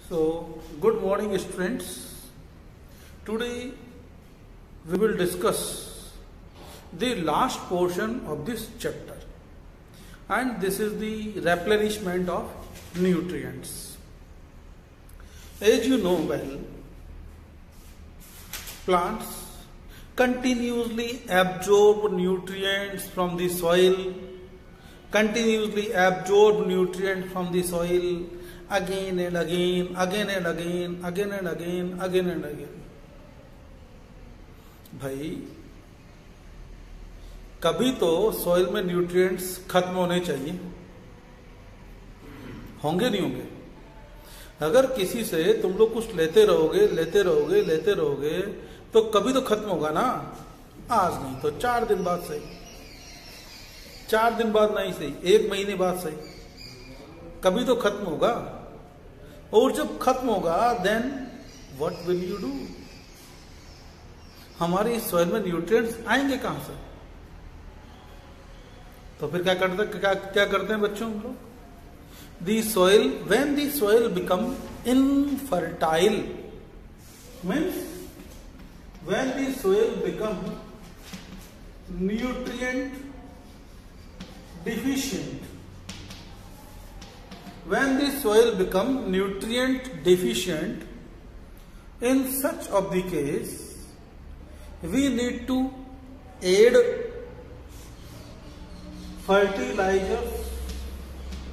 So, good morning students. Today we will discuss the last portion of this chapter, and this is the replenishment of nutrients. As you know well, plants continuously absorb nutrients from the soil, again and again, again and again, again and again, again and again. भाई कभी तो soil में nutrients खत्म होने चाहिए, होंगे नहीं होंगे? अगर किसी से तुम लोग कुछ लेते रहोगे तो कभी तो खत्म होगा ना। आज नहीं तो 4 दिन बाद सही, 4 दिन बाद नहीं सही, 1 महीने बाद सही, कभी तो खत्म होगा। और जब खत्म होगा then what will you do? हमारे इस सॉइल में न्यूट्रिएंट्स आएंगे कहां से? तो फिर क्या करते हैं बच्चों हम लोग? The soil, when the soil become infertile, means when the soil become nutrient deficient, in such of the case we need to add fertilizers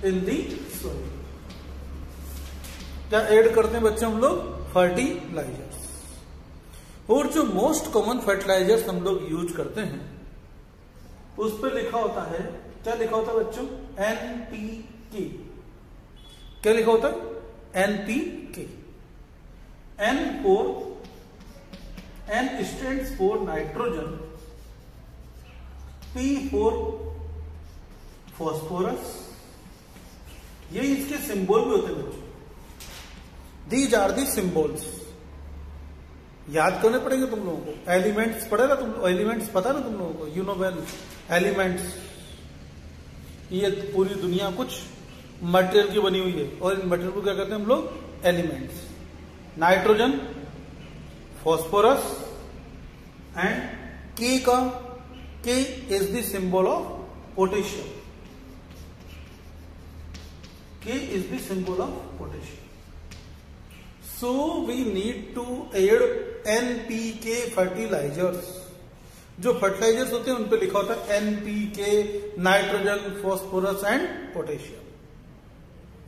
in the soil. क्या ऐड करते हैं बच्चे हम लोग? फर्टिलाइजर्स। और जो मोस्ट कॉमन फर्टिलाइजर्स हम लोग यूज करते हैं उस पर लिखा होता है, क्या लिखा होता है बच्चों? NPK। क्या लिखा होता है? NPK। N stands for nitrogen, P for phosphorus. ये इसके सिंबल भी होते हैं बच्चों। These are the symbols. याद करने पड़ेंगे तुम लोगों को। एलिमेंट्स पढ़ेगा तुम, एलिमेंट्स पता ना तुम लोगों को? You know well elements. ये पूरी दुनिया कुछ मटेरियल की बनी हुई है और इन मटेरियल को क्या कहते हैं हम लोग? Elements. Nitrogen, phosphorus and K is the symbol of potassium. K is the symbol of potassium. So we need to add NPK fertilizers। जो फर्टिलाइजर्स होते हैं उन पे लिखा होता है NPK, nitrogen, phosphorus and potassium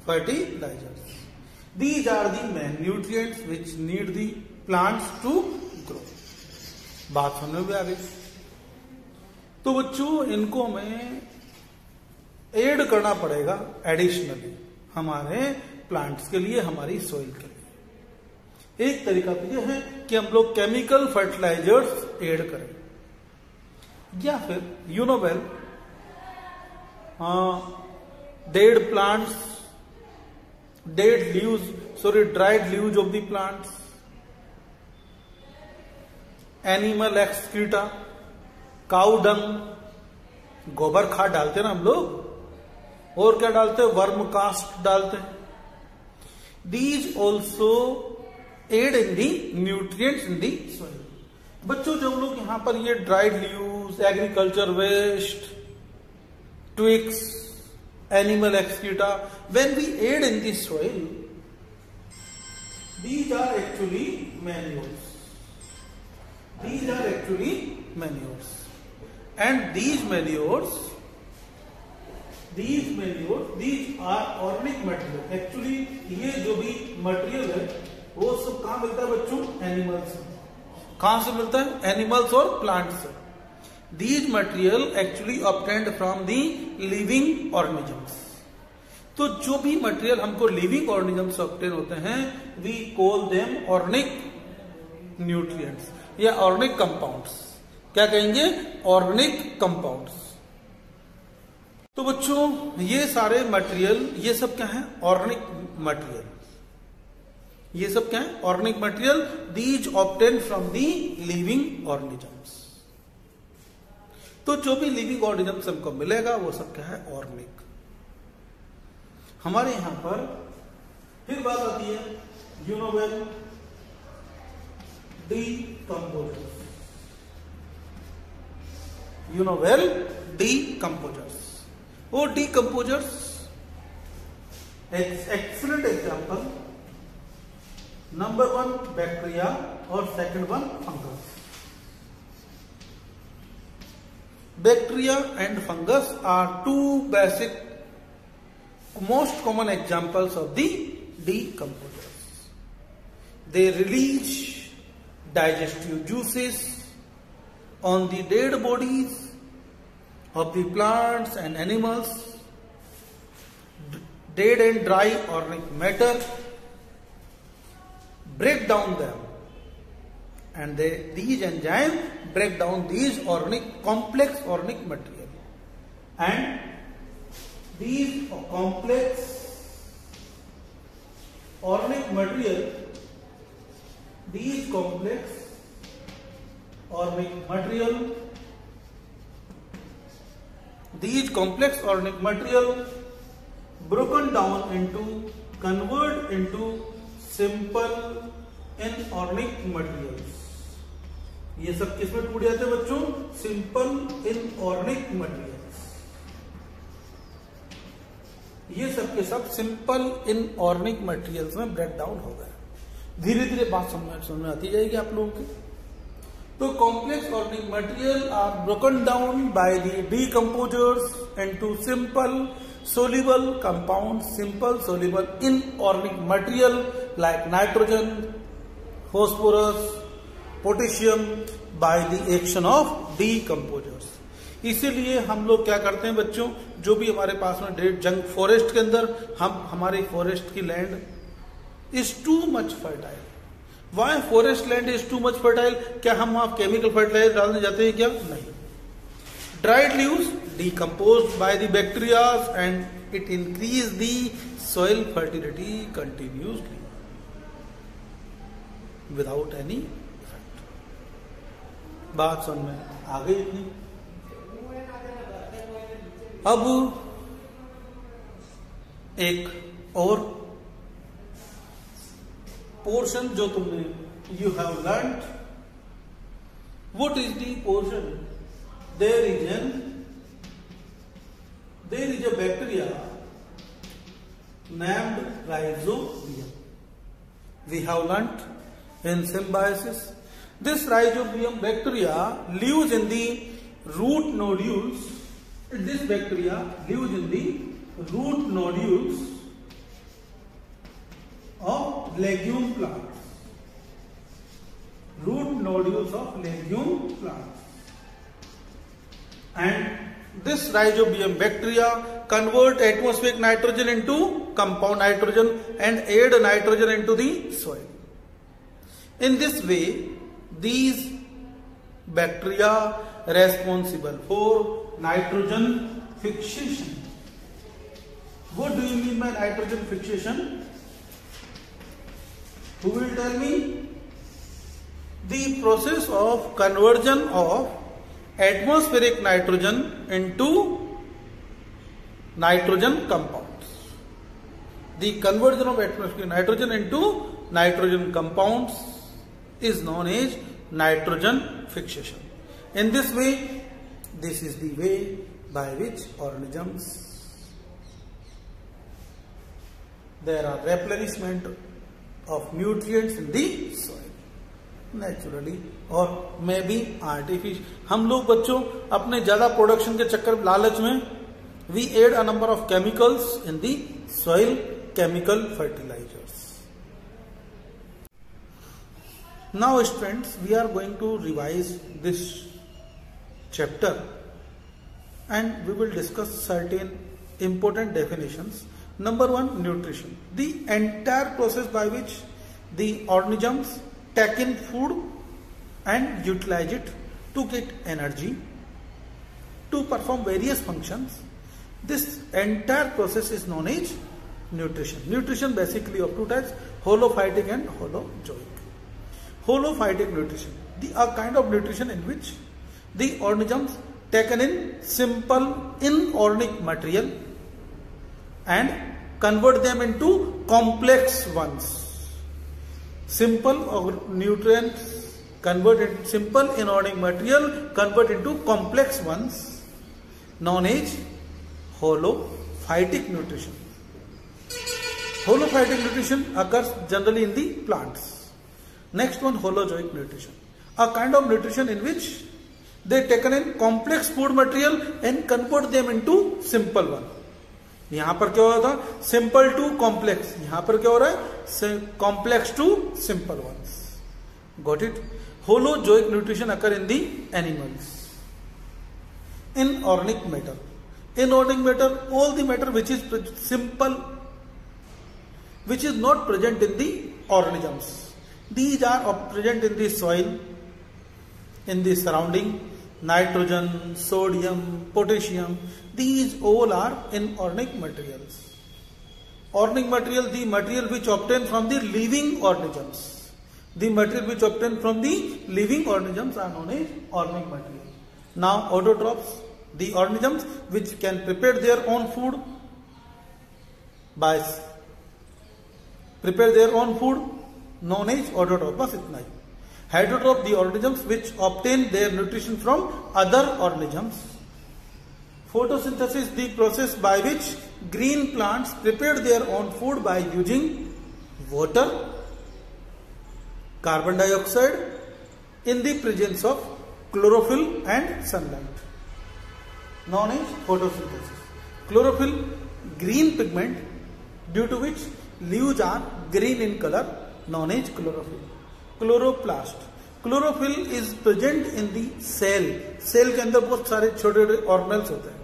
fertilizers. These are the main nutrients which need the plants to grow। बात समझ में आ गई? तो बच्चों इनको हमें ऐड करना पड़ेगा एडिशनली हमारे प्लांट्स के लिए, हमारी सॉइल के लिए। एक तरीका तो यह है कि हम लोग केमिकल फर्टिलाइजर्स ऐड करें, या फिर you know well dead plants, dried leaves of the plants, animal excreta, cow dung, गोबर खाद डालते हैं ना हम लोग, और क्या डालते हैं? वर्म कास्ट डालते हैं। These also add in the nutrients in the soil. बच्चों जब लोग यहां पर ये dried leaves, agriculture waste, twigs, animal excreta, when we add in the soil, these are actually manures. And these are organic material। Actually ये जो भी material है वो सब कहां मिलता है बच्चों? एनिमल्स से। कहां से मिलता है? एनिमल्स और प्लांट्स से। These material actually obtained from the living organisms. तो जो भी मटेरियल हमको लिविंग ऑर्गेनिजम्स से ऑब्टेन होते हैं, we call them organic nutrients या ऑर्गेनिक कंपाउंड्स। क्या कहेंगे? Organic compounds. तो बच्चों ये सारे मटेरियल, ये सब क्या है? Organic material. ये सब क्या है? Organic material. These obtain from the living organisms. तो जो भी लिविंग ऑर्गेनिजम्स हमको मिलेगा वो सब क्या है? ऑर्गेनिक। हमारे यहां पर फिर बात आती है यूनोवेल decomposers. यूनोवेल decomposers. वो decomposers excellent example. Number one bacteria और second one fungus. Bacteria and fungus are two basic most common examples of the decomposers. They release digestive juices on the dead bodies of the plants and animals, dead and dry organic matter, break down them, and these enzymes break down these complex organic material, and these complex organic material, broken down into, convert into simple inorganic materials. ये सब किसमें टूट जाते हैं बच्चों? Simple inorganic materials. ये सब के सब सिंपल इनऑर्गेनिक मटेरियल्स में ब्रेक डाउन हो गए. धीरे धीरे बात समझ में आती जाएगी आप लोगों की. तो complex organic material are broken down by the decomposers into simple soluble compounds, simple soluble inorganic material like nitrogen, phosphorus, potassium by the action of decomposers. इसीलिए हम लोग क्या करते हैं बच्चों, जो भी हमारे पास में डेड जंग फॉरेस्ट के अंदर हमारे फॉरेस्ट की land is too much fertile. Why forest land is too much fertile? क्या हम वहां केमिकल फर्टिलाइजर डालने जाते हैं क्या? नहीं. Dried leaves decomposed by the bacteria and it increase the soil fertility continuously without any effect. बात समझ में आ गई इतनी? अब एक और पोर्शन जो तुमने you have learnt. What is the portion? There is a bacteria named Rhizobium. We have learnt in symbiosis. This Rhizobium bacteria lives in the root nodules. This bacteria lives in the root nodules of legume plants. Root nodules of legume plants. And this Rhizobium bacteria convert atmospheric nitrogen into compound nitrogen and add nitrogen into the soil. In this way, these bacteria responsible for nitrogen fixation. What do you mean by nitrogen fixation? Who will tell me? The process of conversion of atmospheric nitrogen into nitrogen compounds. The conversion of atmospheric nitrogen into nitrogen compounds is known as nitrogen fixation. In this way, this is the way by which organisms there are replenishment of nutrients in the soil. Naturally और may be artificial. हम लोग बच्चों अपने ज्यादा production के चक्कर लालच में we add a number of chemicals in the soil, chemical fertilizers. Now students, we are going to revise this chapter and we will discuss certain important definitions. Number one, nutrition. The entire process by which the organisms take in food and utilize it to get energy to perform various functions. This entire process is known as nutrition. Nutrition basically of two types, holophytic and holozoic. Holophytic nutrition, a kind of nutrition in which the organisms taken in simple inorganic material and convert them into complex ones. simple nutrients converted, simple inorganic material convert into complex ones, known as holophytic nutrition. Holophytic nutrition occurs generally in the plants. Next one, holozoic nutrition, a kind of nutrition in which they taken in complex food material and convert them into simple one. यहां पर क्या हो रहा था, simple to complex, यहां पर क्या हो रहा है, complex to simple ones. Got it. Holozoic nutrition occur in the animals. Inorganic matter. Inorganic matter, all the matter which is simple, which is not present in the organisms. These are present in the soil, in the surrounding, nitrogen, sodium, potassium. These all are inorganic materials. Organic material, the material which obtained from the living organisms. The material which obtained from the living organisms are known as organic material. Now autotrophs, the organisms which can prepare their own food known as autotroph. बस इतना ही. Heterotroph, the organisms which obtain their nutrition from other organisms. Photosynthesis, the process by which green plants prepare their own food by using water, carbon dioxide in the presence of chlorophyll and sunlight, known as photosynthesis. Chlorophyll, green pigment due to which leaves are green in color, known as chlorophyll. Chloroplast, chlorophyll is present in the cell. Cell के अंदर बहुत सारे छोटे छोटे organelles होते हैं,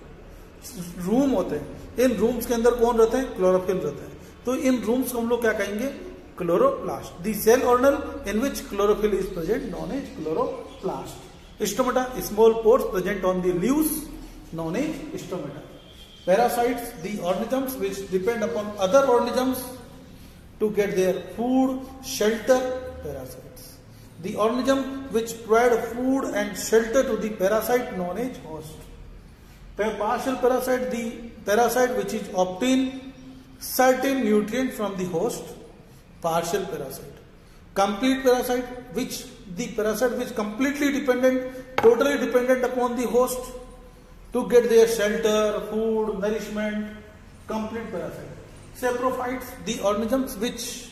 room होते हैं. इन रूम्स के अंदर कौन रहते हैं, क्लोरोफिल रहते हैं. तो इन रूम्स को हम लोग क्या कहेंगे, chloroplast. The cell organelle in which chlorophyll is present, known as chloroplast. Stomata, small pores present on the leaves, known as stomata. Parasites, the organisms which depend upon other organisms to get their food, shelter, parasites. The organism which provide food and shelter to the parasite, known as host. Partial parasite, the parasite which is obtain certain nutrient from the host. Partial parasite. Complete parasite, which the parasite which completely dependent, totally dependent upon the host to get their shelter, food, nourishment. Complete parasite. Saprophytes, the organisms which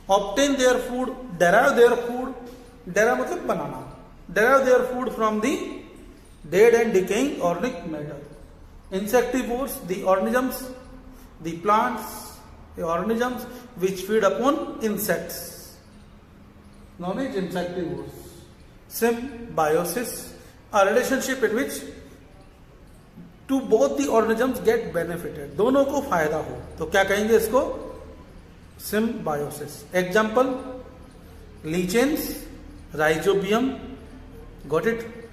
obtain their food, derive their food, derive मतलब बनाना, derive their food from the dead and decaying organic matter. Insectivores, the organisms, the plants, the organisms which feed upon insects, known as insectivores. Symbiosis, a relationship in which to both the organisms get benefited, दोनों को फायदा हो, तो क्या कहेंगे इसको, symbiosis. Example, lichens, rhizobium. Got it.